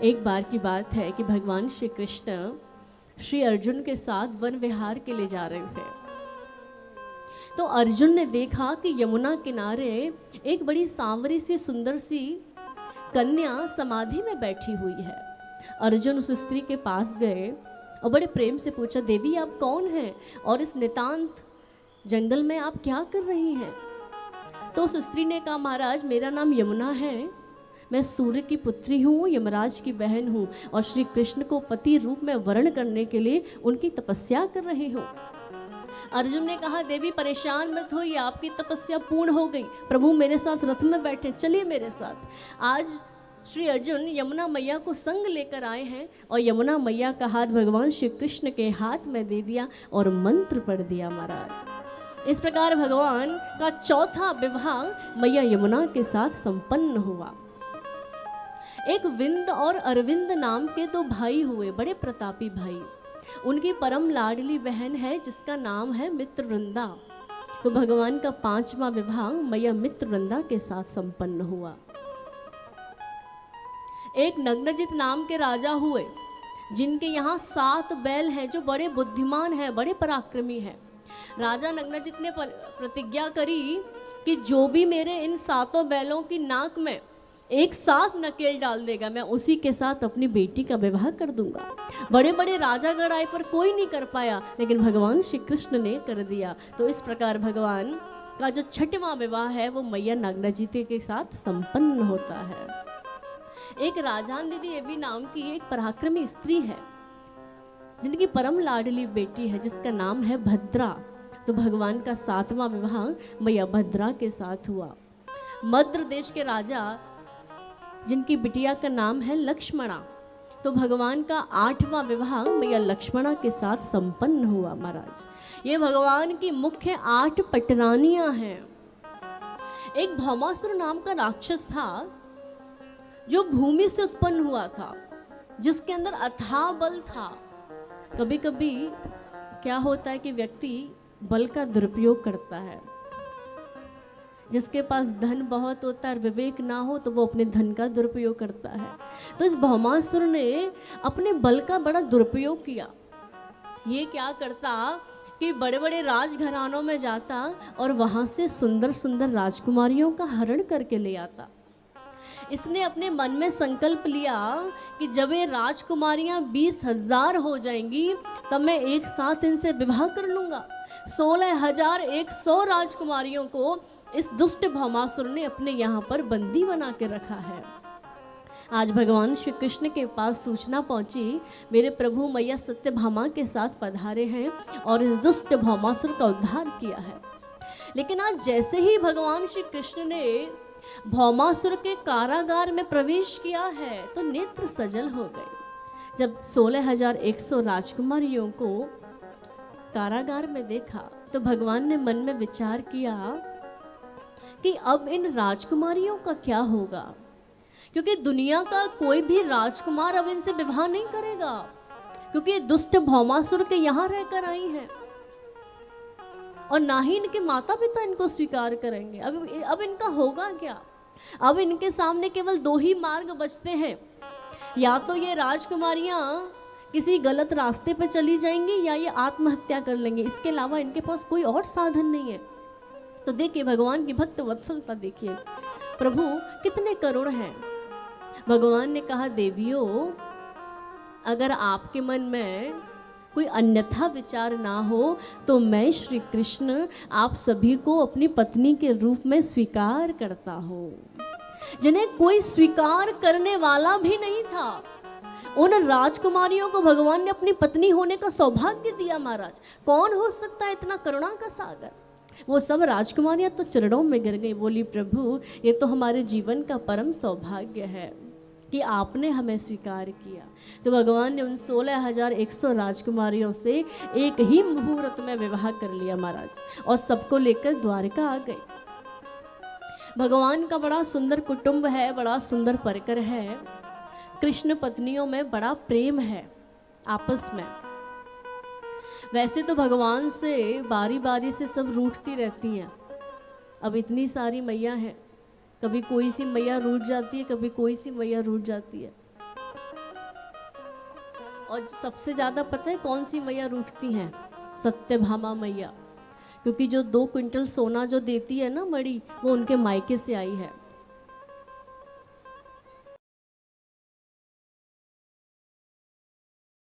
एक बार की बात है कि भगवान श्री कृष्ण श्री अर्जुन के साथ वन विहार के लिए जा रहे थे। तो अर्जुन ने देखा कि यमुना किनारे एक बड़ी सांवरी सी सुंदर सी कन्या समाधि में बैठी हुई है। अर्जुन उस स्त्री के पास गए और बड़े प्रेम से पूछा, देवी आप कौन हैं और इस नितांत जंगल में आप क्या कर रही हैं? तो उस स्त्री ने कहा, महाराज मेरा नाम यमुना है, मैं सूर्य की पुत्री हूँ, यमराज की बहन हूँ और श्री कृष्ण को पति रूप में वर्ण करने के लिए उनकी तपस्या कर रही हूँ। अर्जुन ने कहा, देवी परेशान मत होइए, आपकी तपस्या पूर्ण हो गई, प्रभु मेरे साथ रथ में बैठे, चलिए मेरे साथ। आज श्री अर्जुन यमुना मैया को संग लेकर आए हैं और यमुना मैया का हाथ भगवान श्री कृष्ण के हाथ में दे दिया और मंत्र पढ़ दिया महाराज। इस प्रकार भगवान का चौथा विवाह मैया यमुना के साथ संपन्न हुआ। एक विंद और अरविंद नाम के दो भाई हुए, बड़े प्रतापी भाई। उनकी परम लाडली बहन है जिसका नाम है मित्रवृंदा। तो भगवान का पांचवा विवाह मैया मित्रवृंदा के साथ संपन्न हुआ। एक नग्नजित नाम के राजा हुए जिनके यहाँ 7 बैल हैं, जो बड़े बुद्धिमान हैं, बड़े पराक्रमी हैं। राजा नग्नजित ने प्रतिज्ञा करी कि जो भी मेरे इन 7 बैलों की नाक में एक साथ नकेल डाल देगा, मैं उसी के साथ अपनी बेटी का विवाह कर दूंगा। बड़े बड़े राजागण आए पर कोई नहीं कर पाया, लेकिन भगवान श्री कृष्ण ने कर दिया। तो इस प्रकार भगवान का जो छठवां विवाह है वो मैया नागनाजिते के साथ संपन्न होता है। एक राजान दीदी देवी नाम की एक पराक्रमी स्त्री है जिनकी परम लाडली बेटी है जिसका नाम है भद्रा। तो भगवान का 7वां विवाह मैया भद्रा के साथ हुआ। मद्र देश के राजा जिनकी बिटिया का नाम है लक्ष्मणा, तो भगवान का 8वां विवाह मैया लक्ष्मणा के साथ संपन्न हुआ महाराज। ये भगवान की मुख्य 8 पटरानियां हैं। एक भौमासुर नाम का राक्षस था जो भूमि से उत्पन्न हुआ था, जिसके अंदर अथाह बल था। कभी कभी क्या होता है कि व्यक्ति बल का दुरुपयोग करता है। जिसके पास धन बहुत होता है और विवेक ना हो तो वो अपने धन का दुरुपयोग करता है। तो इस भौमासुर ने अपने बल का बड़ा दुरुपयोग किया। ये क्या करता कि बड़े बड़े राजघरानों में जाता और वहां से सुंदर सुंदर राजकुमारियों का हरण करके ले आता। इसने अपने मन में संकल्प लिया कि जब ये राजकुमारियां 20,000 हो जाएंगी तब मैं एक साथ इनसे विवाह कर लूंगा। 16,100 राजकुमारियों को इस दुष्ट भौमासुर ने अपने यहाँ पर बंदी बना के रखा है। आज भगवान श्री कृष्ण के पास सूचना पहुंची, मेरे प्रभु मैया सत्यभामा के साथ पधारे हैं और इस दुष्ट भौमासुर का उद्धार किया है। लेकिन आज जैसे ही भगवान श्री कृष्ण ने भौमासुर के कारागार में प्रवेश किया है तो नेत्र सजल हो गए। जब 16,100 राजकुमारियों को कारागार में देखा तो भगवान ने मन में विचार किया कि अब इन राजकुमारियों का क्या होगा, क्योंकि दुनिया का कोई भी राजकुमार अब इनसे विवाह नहीं करेगा, क्योंकि दुष्ट भौमासुर के यहाँ रहकर आई हैं और ना ही इनके माता पिता इनको स्वीकार करेंगे। अब इनका होगा क्या? अब इनके सामने केवल 2 ही मार्ग बचते हैं, या तो ये राजकुमारियां किसी गलत रास्ते पर चली जाएंगी या ये आत्महत्या कर लेंगे। इसके अलावा इनके पास कोई और साधन नहीं है। तो देखिए भगवान की भक्त वत्सलता देखिए, प्रभु कितने करुण हैं। भगवान ने कहा, देवियों अगर आपके मन में कोई अन्यथा विचार ना हो तो मैं श्री कृष्ण आप सभी को अपनी पत्नी के रूप में स्वीकार करता हूँ। जिन्हें कोई स्वीकार करने वाला भी नहीं था, उन राजकुमारियों को भगवान ने अपनी पत्नी होने का सौभाग्य दिया। महाराज कौन हो सकता है इतना करुणा का सागर? वो सब राजकुमारियां तो चरणों में गिर गई, बोली प्रभु ये तो हमारे जीवन का परम सौभाग्य है कि आपने हमें स्वीकार किया। तो भगवान ने उन 16,100 राजकुमारियों से एक ही मुहूर्त में विवाह कर लिया महाराज, और सबको लेकर द्वारका आ गए। भगवान का बड़ा सुंदर कुटुंब है, बड़ा सुंदर परिकर है। कृष्ण पत्नियों में बड़ा प्रेम है आपस में। वैसे तो भगवान से बारी बारी से सब रूठती रहती हैं। अब इतनी सारी मैया हैं, कभी कोई सी मैया रूठ जाती है, कभी कोई सी मैया रूठ जाती है। और सबसे ज़्यादा पता है कौन सी मैया रूठती हैं? सत्यभामा मैया, क्योंकि जो 2 क्विंटल सोना जो देती है ना मणि, वो उनके मायके से आई है।